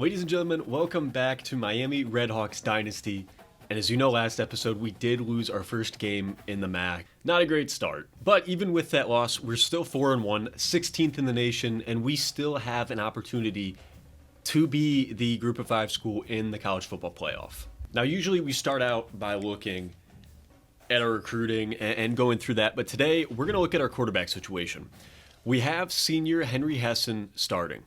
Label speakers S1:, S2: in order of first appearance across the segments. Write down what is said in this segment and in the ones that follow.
S1: Ladies and gentlemen, welcome back to Miami Redhawks Dynasty. And as you know, last episode, we did lose our first game in the MAC. Not a great start. But even with that loss, we're still 4-1, 16th in the nation, and we still have an opportunity to be the Group of 5 school in the college football playoff. Now, usually we start out by looking at our recruiting and going through that, but today we're going to look at our quarterback situation. We have senior Henry Hessen starting.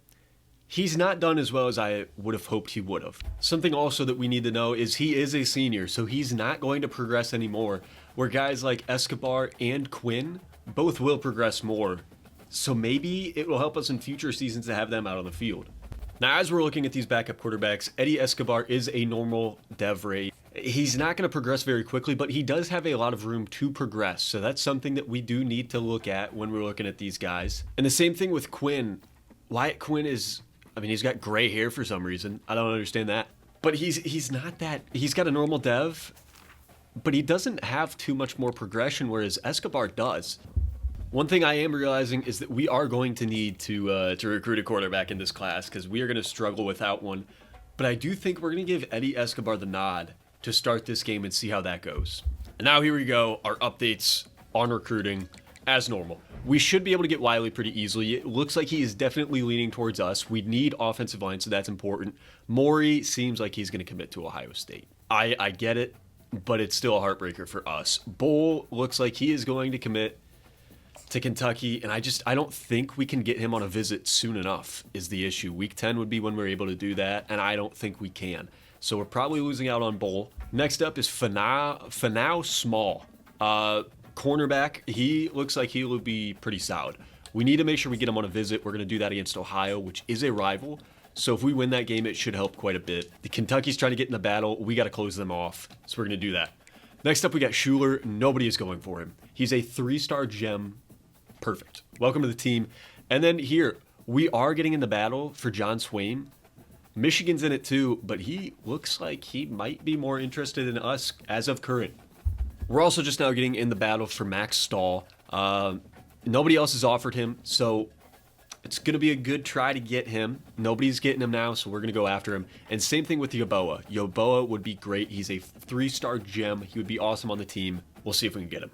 S1: He's not done as well as I would have hoped he would have. Something also that we need to know is he is a senior, so he's not going to progress anymore, where guys like Escobar and Quinn both will progress more. So maybe it will help us in future seasons to have them out on the field. Now, as we're looking at these backup quarterbacks, Eddie Escobar is a normal dev rate. He's not going to progress very quickly, but he does have a lot of room to progress. So that's something that we do need to look at when we're looking at these guys. And the same thing with Quinn. Wyatt Quinn is... he's got gray hair for some reason. I don't understand that. But he's not that... He's got a normal dev, but he doesn't have too much more progression, whereas Escobar does. One thing I am realizing is that we are going to need to recruit a quarterback in this class because we are going to struggle without one. But I do think we're going to give Eddie Escobar the nod to start this game and see how that goes. And now here we go, our updates on recruiting as normal. We should be able to get Wiley pretty easily. It looks like he is definitely leaning towards us. We need offensive line, so that's important. Maury seems like he's going to commit to Ohio State. I get it, but it's still a heartbreaker for us. Bull looks like he is going to commit to Kentucky, and I don't think we can get him on a visit soon enough is the issue. Week 10 would be when we're able to do that, and I don't think we can. So we're probably losing out on Bull. Next up is Fanau Small. Cornerback, he looks like he will be pretty solid. We need to make sure we get him on a visit. We're going to do that against Ohio, which is a rival. So if we win that game, it should help quite a bit. The Kentucky's trying to get in the battle. We got to close them off. So we're going to do that. Next up, we got Schuler. Nobody is going for him. He's a 3-star gem. Perfect. Welcome to the team. And then here, we are getting in the battle for John Swain. Michigan's in it too, but he looks like he might be more interested in us as of current. We're also just now getting in the battle for Max Stahl. Nobody else has offered him, so it's going to be a good try to get him. Nobody's getting him now, so we're going to go after him. And same thing with Yoboa. Yoboa would be great. He's a 3-star gem. He would be awesome on the team. We'll see if we can get him.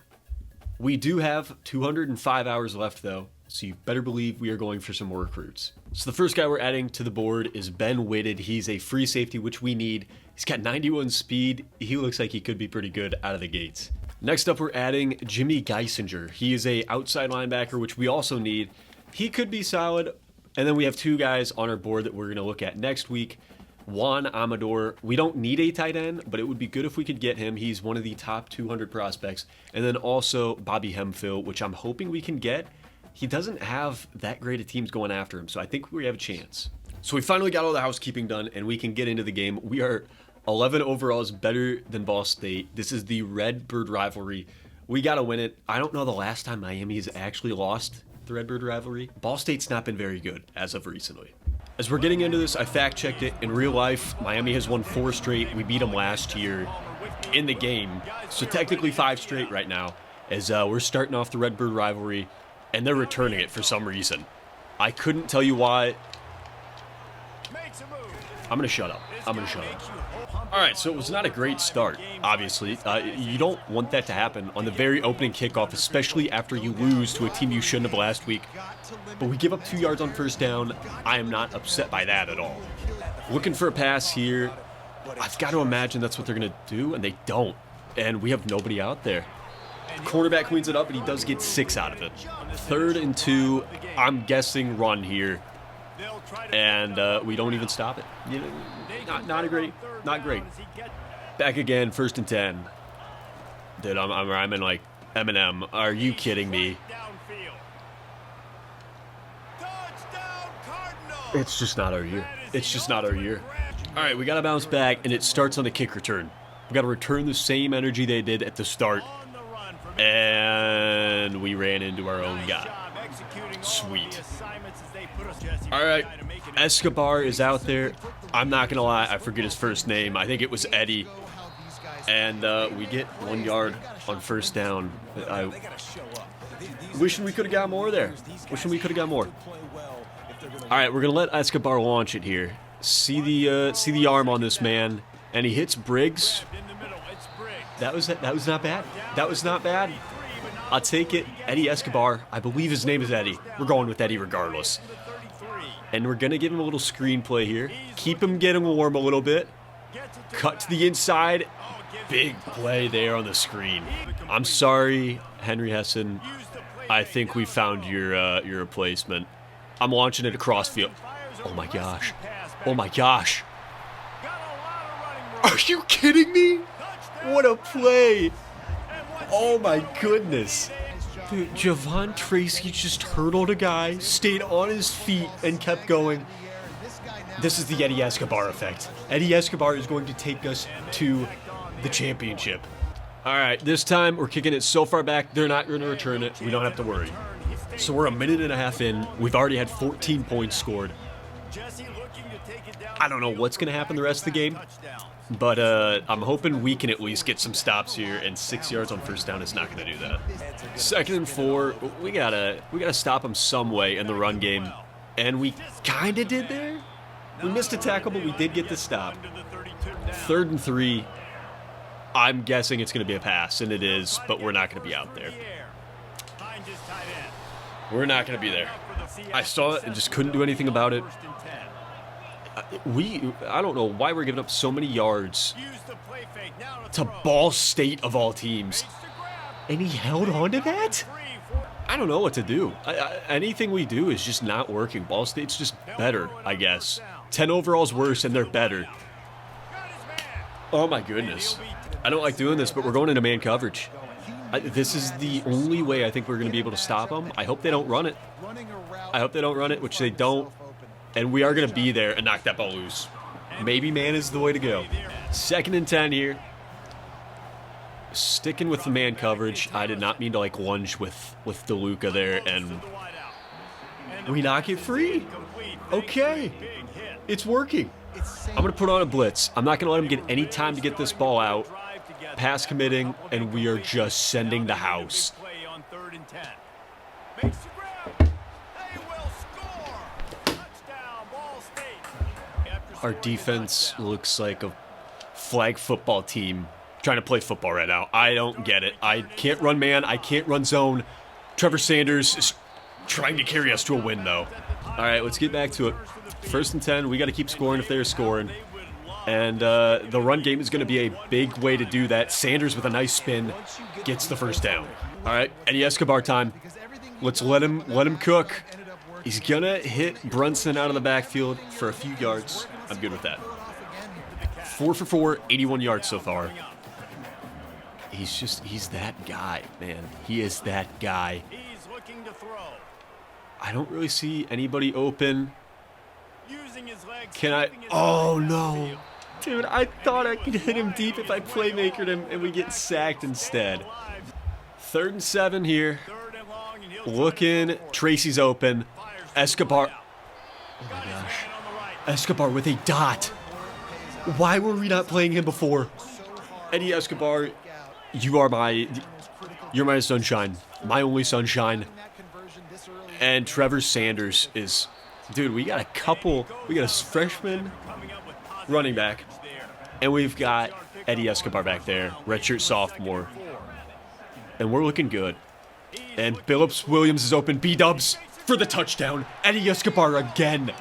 S1: We do have 205 hours left, though, so you better believe we are going for some more recruits. So the first guy we're adding to the board is Ben Whitted. He's a free safety, which we need. He's got 91 speed. He looks like he could be pretty good out of the gates. Next up, we're adding Jimmy Geisinger. He is a outside linebacker, which we also need. He could be solid. And then we have 2 guys on our board that we're going to look at next week. Juan Amador. We don't need a tight end, but it would be good if we could get him. He's one of the top 200 prospects. And then also Bobby Hemphill, which I'm hoping we can get. He doesn't have that great of teams going after him, so I think we have a chance. So we finally got all the housekeeping done, and we can get into the game. We are 11 overalls, better than Ball State. This is the Redbird rivalry. We got to win it. I don't know the last time Miami has actually lost the Redbird rivalry. Ball State's not been very good as of recently. As we're getting into this, I fact-checked it. In real life, Miami has won 4 straight. We beat them last year in the game. So technically 5 straight right now, as we're starting off the Redbird rivalry, and they're returning it for some reason. I couldn't tell you why. I'm going to shut up. All right, so it was not a great start, obviously. You don't want that to happen on the very opening kickoff, especially after you lose to a team you shouldn't have last week. But we give up 2 yards on first down. I am not upset by that at all. Looking for a pass here. I've got to imagine that's what they're going to do, and they don't. And we have nobody out there. Cornerback cleans it up, and he does get 6 out of it. 3rd and 2, I'm guessing run here. And we don't even stop it. You know, not great. Back again, 1st and 10. Dude, I'm in like Eminem. Are you kidding me? It's just not our year. All right, we got to bounce back, and it starts on the kick return. We got to return the same energy they did at the start. And we ran into our own guy. Sweet. All right, Escobar is out there. I'm not going to lie, I forget his first name. I think it was Eddie. And we get 1 yard on first down. Wishing we could have got more there. All right, we're going to let Escobar launch it here. See the arm on this man, and he hits Briggs. That was not bad. That was not bad. I'll take it. Eddie Escobar. I believe his name is Eddie. We're going with Eddie regardless. And we're going to give him a little screenplay here. Keep him getting warm a little bit. Cut to the inside. Big play there on the screen. I'm sorry, Henry Hessen. I think we found your replacement. I'm launching it across field. Oh my gosh. Oh my gosh. Are you kidding me? What a play. Oh my goodness. Dude, Javon Tracy just hurdled a guy, stayed on his feet, and kept going. This is the Eddie Escobar effect. Eddie Escobar is going to take us to the championship. All right, this time we're kicking it so far back, they're not going to return it. We don't have to worry. So we're a minute and a half in. We've already had 14 points scored. I don't know what's going to happen the rest of the game, but I'm hoping we can at least get some stops here, and 6 yards on first down is not going to do that. 2nd and 4, we gotta stop them some way in the run game, and we kind of did there. We missed a tackle, but we did get the stop. 3rd and 3, I'm guessing it's going to be a pass, and it is, but we're not going to be out there. We're not going to be there. I saw it and just couldn't do anything about it. I don't know why we're giving up so many yards to Ball State of all teams. And he held on to that? I don't know what to do. Anything we do is just not working. Ball State's just better, I guess. 10 overall's worse, and they're better. Oh my goodness. I don't like doing this, but we're going into man coverage. This is the only way I think we're going to be able to stop them. I hope they don't run it. I hope they don't run it, which they don't. And we are going to be there and knock that ball loose. Maybe man is the way to go. 2nd and 10 here. Sticking with the man coverage. I did not mean to like lunge with DeLuca there, and we knock it free. Okay. It's working. I'm going to put on a blitz. I'm not going to let him get any time to get this ball out. Pass committing, and we are just sending the house. Our defense looks like a flag football team trying to play football right now. I don't get it. I can't run man. I can't run zone. Trevor Sanders is trying to carry us to a win, though. All right, let's get back to it. 1st and 10. We got to keep scoring if they're scoring. And the run game is going to be a big way to do that. Sanders with a nice spin gets the first down. All right, Eddie Escobar time. Let's let him cook. He's going to hit Brunson out of the backfield for a few yards. I'm good with that. 4 for 4, 81 yards so far. He's that guy, man. He is that guy. I don't really see anybody open. Can I? Oh, no. Dude, I thought I could hit him deep if I playmakered him, and we get sacked instead. 3rd and 7 here. Looking. Tracy's open. Escobar. Oh, my gosh. Escobar with a dot. Why were we not playing him before? Eddie Escobar, you're my sunshine. My only sunshine. And Trevor Sanders is... Dude, we got a freshman running back, and we've got Eddie Escobar back there, redshirt sophomore, and we're looking good. And Phillips Williams is open, B-dubs for the touchdown. Eddie Escobar again.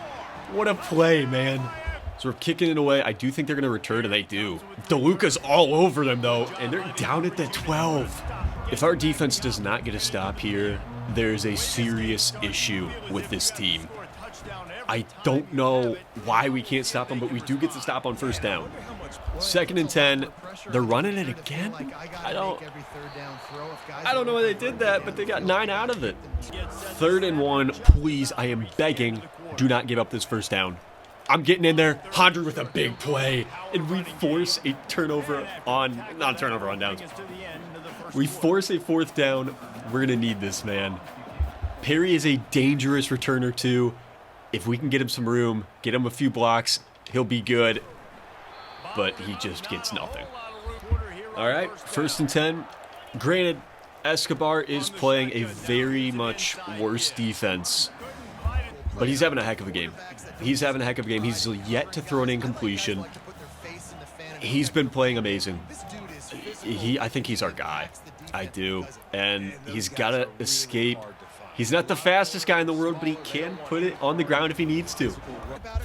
S1: What a play, man. So we're kicking it away. I do think they're going to return, and they do. DeLuca's all over them, though, and they're down at the 12. If our defense does not get a stop here, there's a serious issue with this team. I don't know why we can't stop them, but we do get to stop on first down. 2nd and 10. They're running it again? I don't know why they did that, but they got 9 out of it. 3rd and 1. Please, I am begging, do not give up this first down. I'm getting in there. Hondry with a big play. And we force a turnover on... Not a turnover on downs. We force a 4th down. We're going to need this, man. Perry is a dangerous returner, too. If we can get him some room, get him a few blocks, he'll be good. But he just gets nothing. All right, 1st and 10. Granted, Escobar is playing a very much worse defense But he's having a heck of a game. He's having a heck of a game. He's yet to throw an incompletion. He's been playing amazing. I think he's our guy. I do. And he's got to escape. He's not the fastest guy in the world, but he can put it on the ground if he needs to.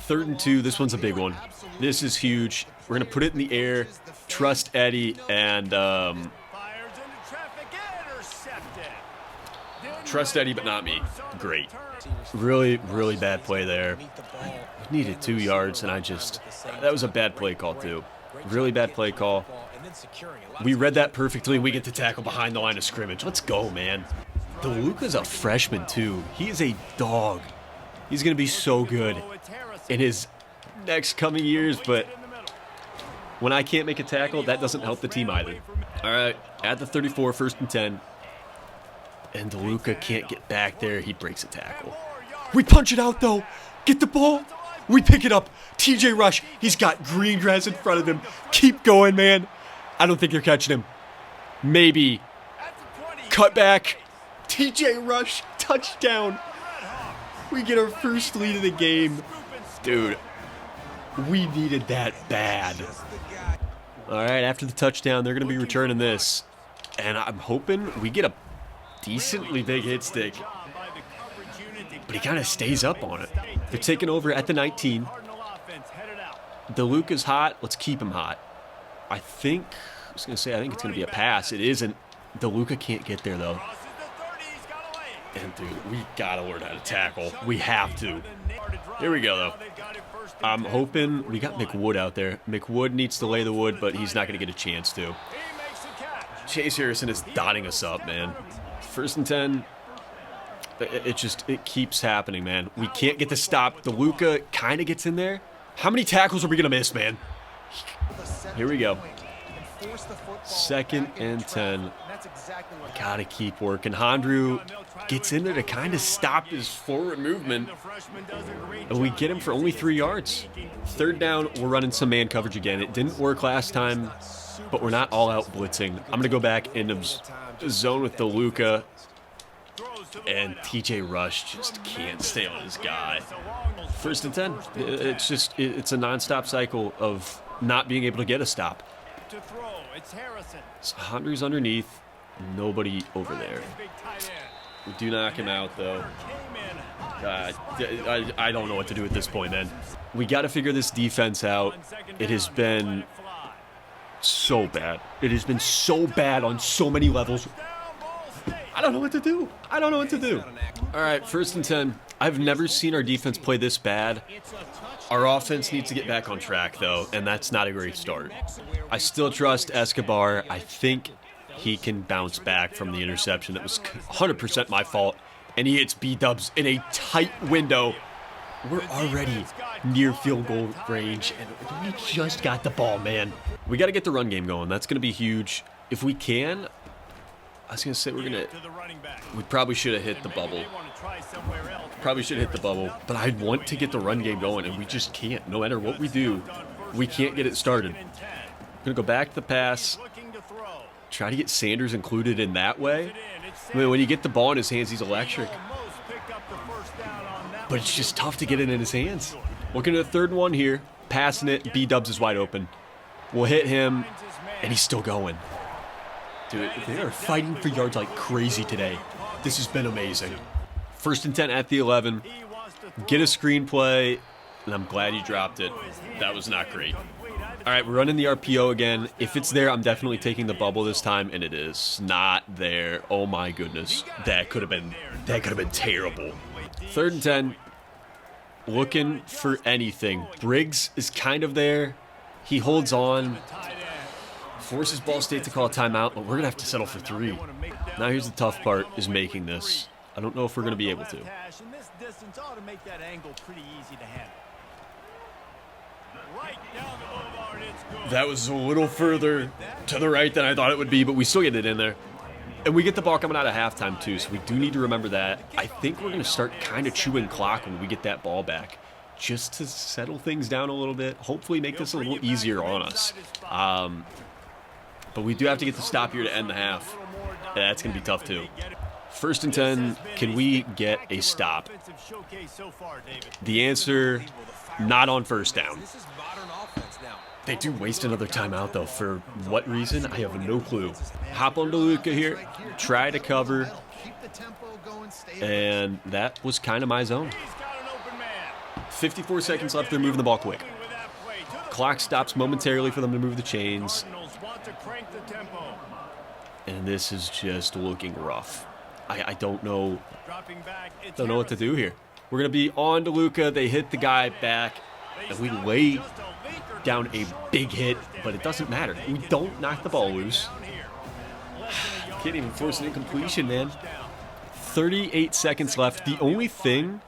S1: 3rd and 2. This one's a big one. This is huge. We're going to put it in the air. Trust Eddie and trust Eddie, but not me. Great. Really, really bad play there. We needed 2 yards, and that was a bad play call too. Really bad play call. We read that perfectly. We get to tackle behind the line of scrimmage. Let's go, man. DeLuca's a freshman too. He is a dog. He's going to be so good in his next coming years, but when I can't make a tackle, that doesn't help the team either. All right, at the 34, 1st and 10. And DeLuca can't get back there. He breaks a tackle. We punch it out, though. Get the ball. We pick it up. TJ Rush, he's got green grass in front of him. Keep going, man. I don't think they're catching him. Maybe. Cut back. TJ Rush, touchdown. We get our first lead of the game. Dude, we needed that bad. All right, after the touchdown, they're going to be returning this. And I'm hoping we get a decently big hit stick. But he kind of stays up on it. They're taking over at the 19. DeLuca's hot. Let's keep him hot. I think it's going to be a pass. It isn't. DeLuca can't get there, though. And, dude, we got to learn how to tackle. We have to. Here we go, though. I'm hoping we got McWood out there. McWood needs to lay the wood, but he's not going to get a chance to. Chase Harrison is dotting us up, man. 1st and 10. It keeps happening, man. We can't get the stop. DeLuca kind of gets in there. How many tackles are we going to miss, man? Here we go. 2nd and 10. Got to keep working. Hondru gets in there to kind of stop his forward movement. And we get him for only 3 yards. 3rd down, we're running some man coverage again. It didn't work last time, but we're not all out blitzing. I'm going to go back into zone with DeLuca. And TJ Rush just can't stay on his guy. 1st and 10. It's a nonstop cycle of not being able to get a stop. So Hondru's underneath. Nobody over there. We do knock him out, though. I don't know what to do at this point, man. We got to figure this defense out. It has been so bad. It has been so bad on so many levels. I don't know what to do. I don't know what to do. All right, 1st and 10. I've never seen our defense play this bad. Our offense needs to get back on track, though, and that's not a great start. I still trust Escobar. I think he can bounce back from the interception. That was 100% my fault, and he hits B-dubs in a tight window. We're already near field goal range, and we just got the ball, man. We got to get the run game going. That's going to be huge. If we can, I was going to say we probably should have hit the bubble. But I want to get the run game going, and we just can't. No matter what we do, we can't get it started. I'm going to go back to the pass. Try to get Sanders included in that way. I mean, when you get the ball in his hands, he's electric. But it's just tough to get it in his hands. Looking at the 3rd and 1 here. Passing it. B-dubs is wide open. We'll hit him, and he's still going. Dude, they are fighting for yards like crazy today. This has been amazing. 1st and 10 at the 11. Get a screenplay, and I'm glad he dropped it. That was not great. All right, we're running the RPO again. If it's there, I'm definitely taking the bubble this time, and it is not there. Oh my goodness, that could have been terrible. 3rd and 10. Looking for anything. Briggs is kind of there. He holds on. Forces Ball State to call a timeout, but we're going to have to settle for 3. Now here's the tough part, is making this. I don't know if we're going to be able to. That was a little further to the right than I thought it would be, but we still get it in there. And we get the ball coming out of halftime, too, so we do need to remember that. I think we're going to start kind of chewing clock when we get that ball back, just to settle things down a little bit, hopefully make this a little easier on us. But we do have to get the stop here to end the half. That's going to be tough, too. First and 10, can we get a stop? The answer, not on first down. They do waste another timeout, though. For what reason? I have no clue. Hop on DeLuca here, try to cover, and that was kind of my zone. 54 seconds left. They're moving the ball quick. Clock stops momentarily for them to move the chains. And this is just looking rough. I don't know what to do here. We're going to be on DeLuca. They hit the guy back, and we lay down a big hit, but it doesn't matter. We don't knock the ball loose. Can't even force an incompletion, man. 38 seconds left. The only thing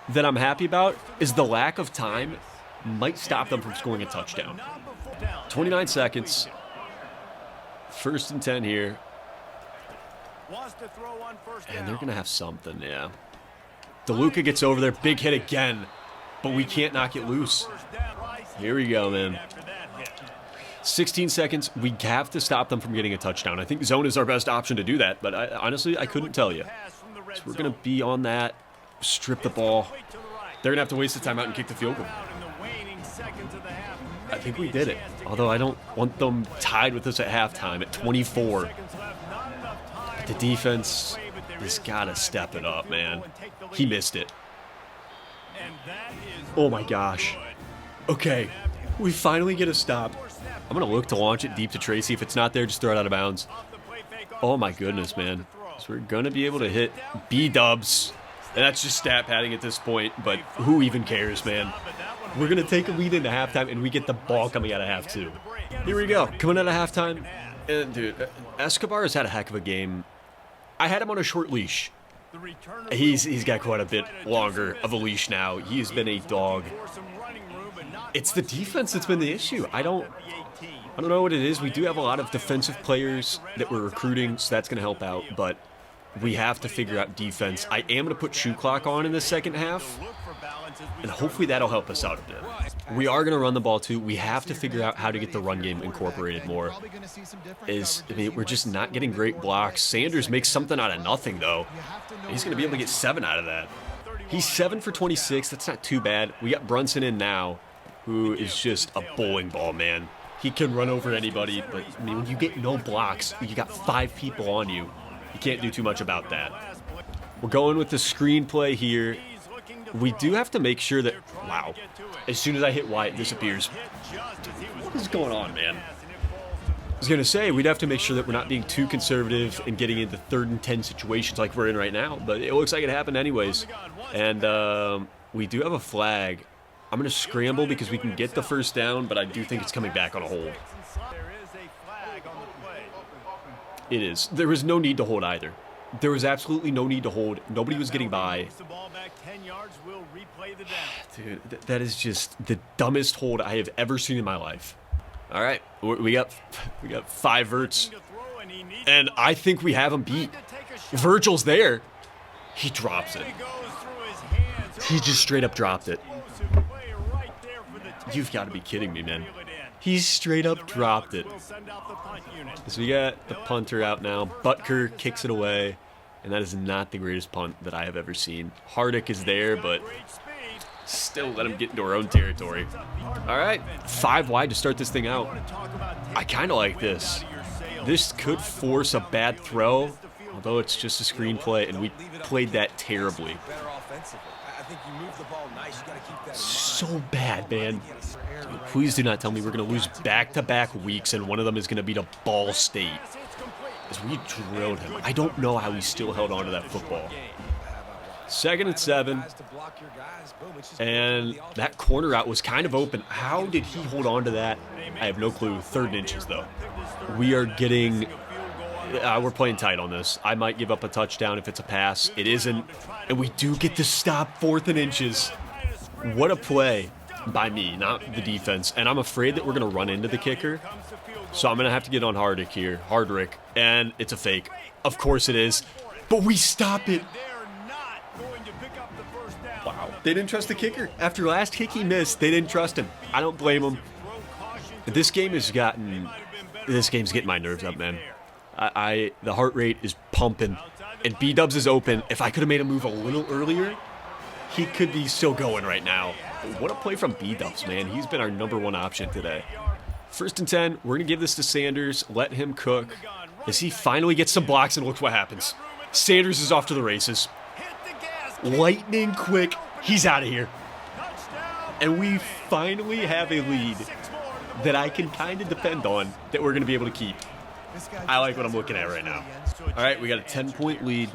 S1: that I'm happy about is the lack of time might stop them from scoring a touchdown. 29 seconds. First and 10 here. And they're going to have something, yeah. DeLuca gets over there. Big hit again. But we can't knock it loose. Here we go, man. 16 seconds. We have to stop them from getting a touchdown. I think zone is our best option to do that. But honestly, I couldn't tell you. So we're going to be on that. Strip the ball. They're going to have to waste the timeout and kick the field goal. I think we did it. Although I don't want them tied with us at halftime at 24. But the defense has got to step it up, man. He missed it. Oh my gosh. Okay, we finally get a stop. I'm going to look to launch it deep to Tracy. If it's not there, just throw it out of bounds. Oh my goodness, man. So we're going to be able to hit B-dubs. And that's just stat padding at this point, but who even cares, man? We're going to take a lead into halftime, and we get the ball coming out of half, too. Here we go. Coming out of halftime. And, dude, Escobar has had a heck of a game. I had him on a short leash. He's got quite a bit longer of a leash now. He has been a dog. It's the defense that's been the issue. I don't know what it is. We do have a lot of defensive players that we're recruiting, so that's going to help out, but we have to figure out defense. I am going to put shoe clock on in the second half, and hopefully that'll help us out a bit. We are going to run the ball too. We have to figure out how to get the run game incorporated more. We're just not getting great blocks. Sanders makes something out of nothing, though. He's going to be able to get 7 out of that. He's 7 for 26. That's not too bad. We got Brunson in now, who is just a bowling ball, man. He can run over anybody, but when you get no blocks, you got 5 people on you. You can't do too much about that. We're going with the screenplay here. We do have to make sure that... Wow. As soon as I hit Y, it disappears. What is going on, man? I was going to say, we'd have to make sure that we're not being too conservative and getting into 3rd and 10 situations like we're in right now. But it looks like it happened anyways. And we do have a flag. I'm going to scramble because we can get the first down, but I do think it's coming back on a hold. It is. There was no need to hold either. There was absolutely no need to hold. Nobody was getting by. Dude, that is just the dumbest hold I have ever seen in my life. All right, we got 5 verts, and I think we have him beat. Virgil's there. He drops it. He just straight up dropped it. You've got to be kidding me, man. He straight up dropped it. So we got the punter out now. Butker kicks it away. And that is not the greatest punt that I have ever seen. Hardick is there, but still let him get into our own territory. All right, 5 wide to start this thing out. I kind of like this. This could force a bad throw, although it's just a screenplay, and we played that terribly. So bad, man. Dude, please do not tell me we're going to lose back-to-back weeks, and one of them is going to be to Ball State. As we drilled him. I don't know how he still held on to that football. 2nd and 7. And that corner route was kind of open. How did he hold on to that? I have no clue. 3rd and inches, though. We are getting... we're playing tight on this. I might give up a touchdown if it's a pass. It isn't. And we do get to stop 4th and inches. What a play by me, not the defense. And I'm afraid that we're going to run into the kicker. So I'm going to have to get on Hardrick, and it's a fake. Of course it is, but we stop it. Wow. They didn't trust the kicker. After last kick he missed, they didn't trust him. I don't blame him. This game's getting my nerves up, man. The heart rate is pumping, and B-Dubs is open. If I could have made a move a little earlier, he could be still going right now. What a play from B-Dubs, man. He's been our #1 option today. 1st and 10. We're going to give this to Sanders. Let him cook. As he finally gets some blocks, and look what happens. Sanders is off to the races. Lightning quick. He's out of here. And we finally have a lead that I can kind of depend on that we're going to be able to keep. I like what I'm looking at right now. All right, we got a 10-point lead.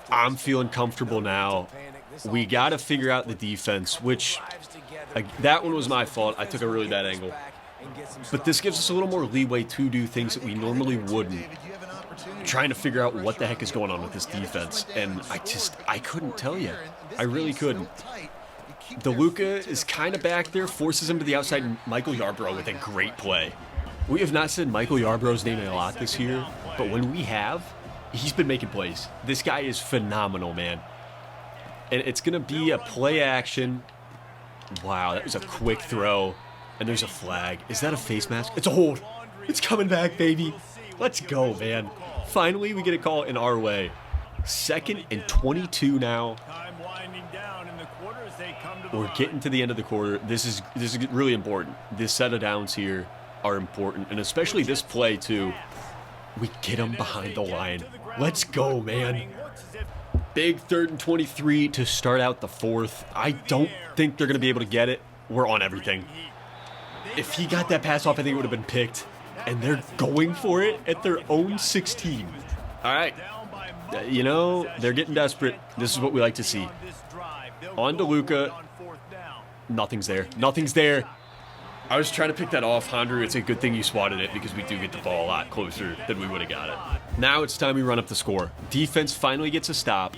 S1: I'm feeling comfortable now. We got to figure out the defense, which that one was my fault. I took a really bad angle. But this gives us a little more leeway to do things that we normally wouldn't. I'm trying to figure out what the heck is going on with this defense, and I couldn't tell you. I really couldn't. DeLuca is kind of back there, forces him to the outside, and Michael Yarbrough with a great play. We have not said Michael Yarbrough's name a lot this year, but when we have, he's been making plays. This guy is phenomenal, man. And it's going to be a play action. Wow, that was a quick throw. And there's a flag. Is that a face mask? It's a hold. It's coming back, baby. Let's go, man. Finally, we get a call in our way. 2nd and 22 now. We're getting to the end of the quarter. This is really important. This set of downs here are important, and especially this play too. We get them behind the line. Let's go, man. Big 3rd and 23 to start out the 4th. I don't think they're going to be able to get it. We're on everything. If he got that pass off, I think it would have been picked. And they're going for it at their own 16. All right. You know, they're getting desperate. This is what we like to see. On to Luka. Nothing's there. Nothing's there. I was trying to pick that off, Hondru. It's a good thing you swatted it because we do get the ball a lot closer than we would have got it. Now it's time we run up the score. Defense finally gets a stop.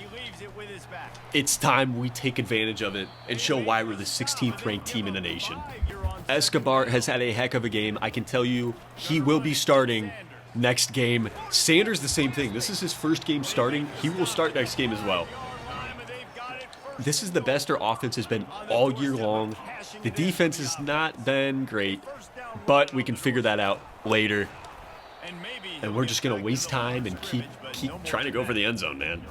S1: It's time we take advantage of it and show why we're the 16th ranked team in the nation. Escobar has had a heck of a game. I can tell you he will be starting next game. Sanders, the same thing. This is his first game starting. He will start next game as well. This is the best our offense has been all year long. The defense has not been great, but we can figure that out later. And we're just going to waste time and keep trying to go for the end zone, man.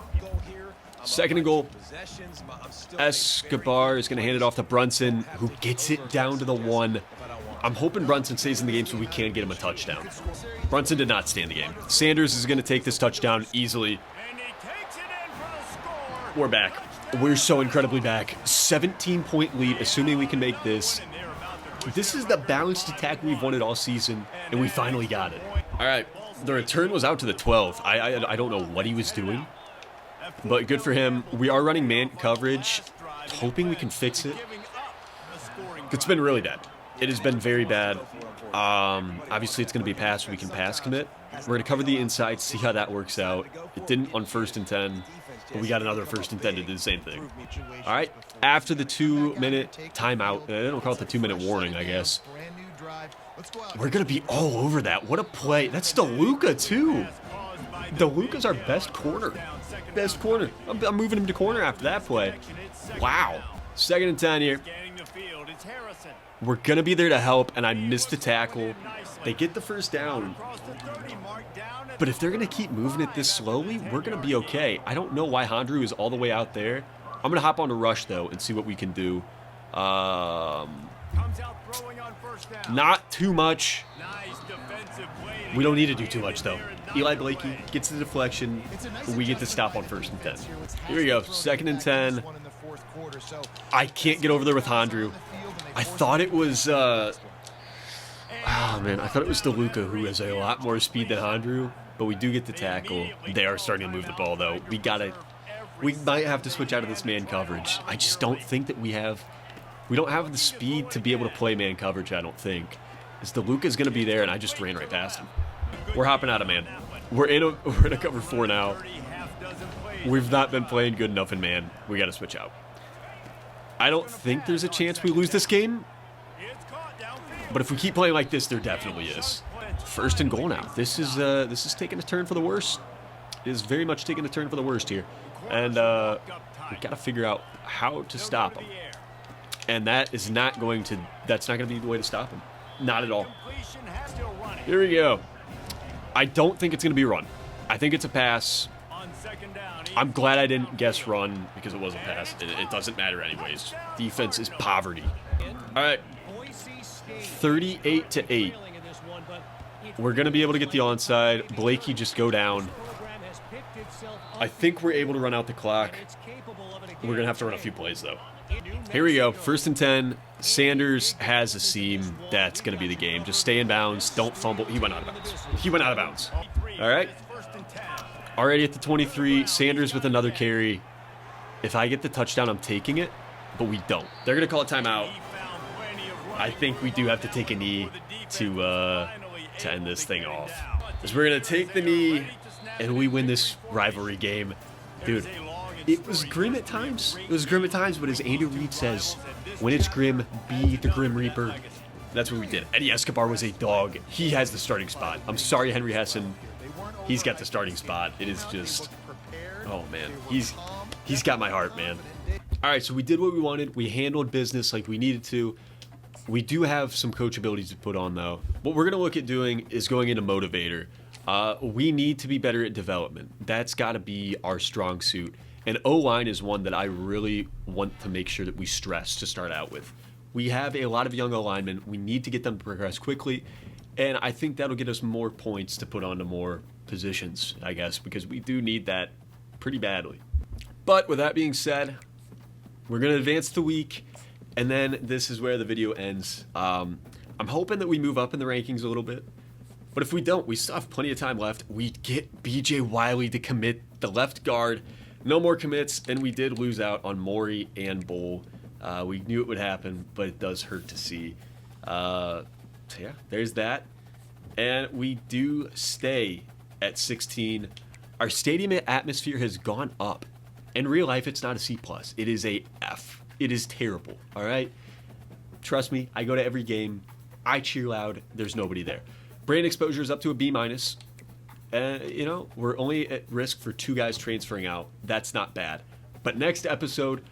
S1: 2nd and goal. Escobar is going to hand it off to Brunson, who gets it down to the 1. I'm hoping Brunson stays in the game so we can get him a touchdown. Brunson did not stay in the game. Sanders is going to take this touchdown easily. We're back. We're so incredibly back. 17-point lead, assuming we can make this. This is the balanced attack we've wanted all season, and we finally got it. All right, the return was out to the 12. I don't know what he was doing, but good for him. We are running man coverage, hoping we can fix it. It's been really bad. It has been very bad. Obviously, it's going to be pass. We can pass commit. We're going to cover the inside, see how that works out. It didn't on 1st and 10. But we got another 1st and 10 to do the same thing. All right, after the 2-minute timeout, they don't call it the 2-minute warning, I guess. We're going to be all over that. What a play. That's DeLuca, too. DeLuca's our best corner. Best corner. I'm moving him to corner after that play. Wow. 2nd and 10 here. We're going to be there to help, and I missed the tackle. They get the 1st down. But if they're going to keep moving it this slowly, we're going to be okay. I don't know why Hondru is all the way out there. I'm going to hop on to rush, though, and see what we can do. Not too much. We don't need to do too much, though. Eli Blakey gets the deflection. We get the stop on 1st and 10. Here we go. 2nd and 10. I can't get over there with Hondru. I thought it was... oh, man. I thought it was DeLuca, who has a lot more speed than Hondru. But we do get the tackle. They are starting to move the ball, though. We might have to switch out of this man coverage. I just don't think that we don't have the speed to be able to play man coverage, I don't think. As DeLuca's going to be there, and I just ran right past him. We're hopping out of man. We're in a cover 4 now. We've not been playing good enough in man. We got to switch out. I don't think there's a chance we lose this game. But if we keep playing like this, there definitely is. 1st and goal now. This is taking a turn for the worse. It is very much taking a turn for the worst here. And we've got to figure out how to stop them. And that's not going to be the way to stop them. Not at all. Here we go. I don't think it's going to be a run. I think it's a pass. I'm glad I didn't guess run because it was a pass. It doesn't matter anyways. Defense is poverty. All right. 38-8. We're going to be able to get the onside. Blakey just go down. I think we're able to run out the clock. We're going to have to run a few plays, though. Here we go. 1st and 10. Sanders has a seam. That's going to be the game. Just stay in bounds. Don't fumble. He went out of bounds. He went out of bounds. All right. Already at the 23. Sanders with another carry. If I get the touchdown, I'm taking it. But we don't. They're going to call a timeout. I think we do have to take a knee to end this thing off. Because we're going to take the knee, and we win this rivalry game. Dude, it was grim at times. It was grim at times, but as Andy Reid says, when it's grim, be the Grim Reaper. That's what we did. Eddie Escobar was a dog. He has the starting spot. I'm sorry, Henry Hessen. He's got the starting spot. It is just... Oh, man. He's got my heart, man. All right, so we did what we wanted. We handled business like we needed to. We do have some coach abilities to put on, though. What we're going to look at doing is going into motivator. We need to be better at development. That's got to be our strong suit. And O-line is one that I really want to make sure that we stress to start out with. We have a lot of young O-linemen. We need to get them to progress quickly. And I think that'll get us more points to put onto more positions, I guess, because we do need that pretty badly. But with that being said, we're going to advance the week. And then this is where the video ends. I'm hoping that we move up in the rankings a little bit. But if we don't, we still have plenty of time left. We get B.J. Wiley to commit the left guard. No more commits, and we did lose out on Maury and Bull. We knew it would happen, but it does hurt to see. So yeah, there's that. And we do stay at 16. Our stadium atmosphere has gone up. In real life, it's not a C+. It is a F. It is terrible, all right? Trust me, I go to every game. I cheer loud. There's nobody there. Brand exposure is up to a B-. You know, we're only at risk for 2 guys transferring out. That's not bad. But next episode,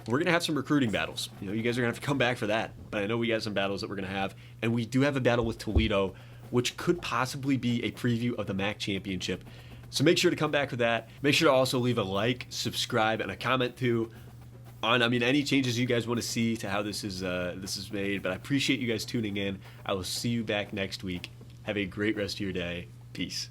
S1: we're going to have some recruiting battles. You know, you guys are going to have to come back for that. But I know we got some battles that we're going to have. And we do have a battle with Toledo, which could possibly be a preview of the MAC championship. So make sure to come back for that. Make sure to also leave a like, subscribe, and a comment too on, any changes you guys want to see to how this is made. But I appreciate you guys tuning in. I will see you back next week. Have a great rest of your day. Peace.